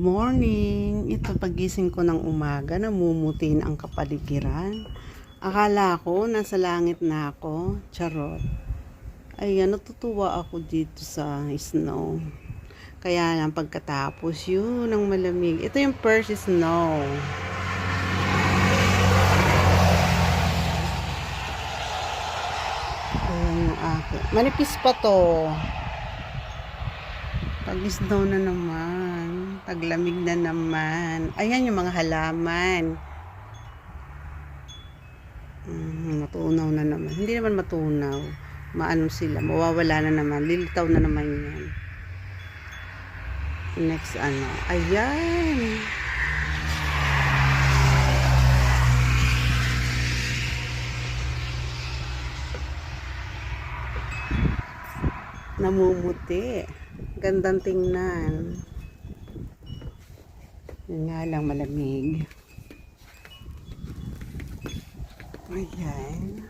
morning! Ito pagising ko ng umaga, namumuti na ang kapaligiran. Akala ko nasa langit na ako. Charot. Ayan, natutuwa ako dito sa snow. Kaya lang pagkatapos yun, ang malamig. Ito yung first snow. Ayan yung akin. Manipis pa to. Pag-snow na naman. Paglamig na naman. Ayan yung mga halaman. Matunaw na naman. Hindi naman matunaw. Maano sila. Mawawala na naman. Lilitaw na naman yan. Next ano. Ayan. Namumuti. Gandang tingnan. Yun nga lang malamig. Ayan.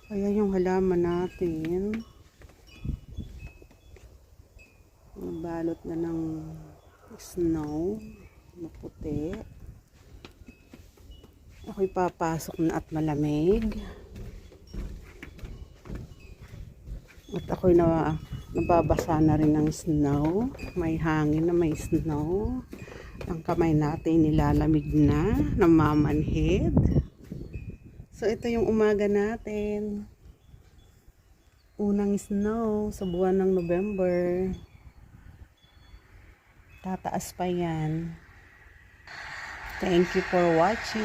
Ayan yung halaman natin. Balot na ng snow. Maputi. Ako'y papasok na at malamig. At ako'y nababasa na rin ng snow. May hangin na may snow. Ang kamay natin nilalamig na. Namamanhid. So, ito yung umaga natin. Unang snow sa buwan ng November. Tataas pa yan. Thank you for watching.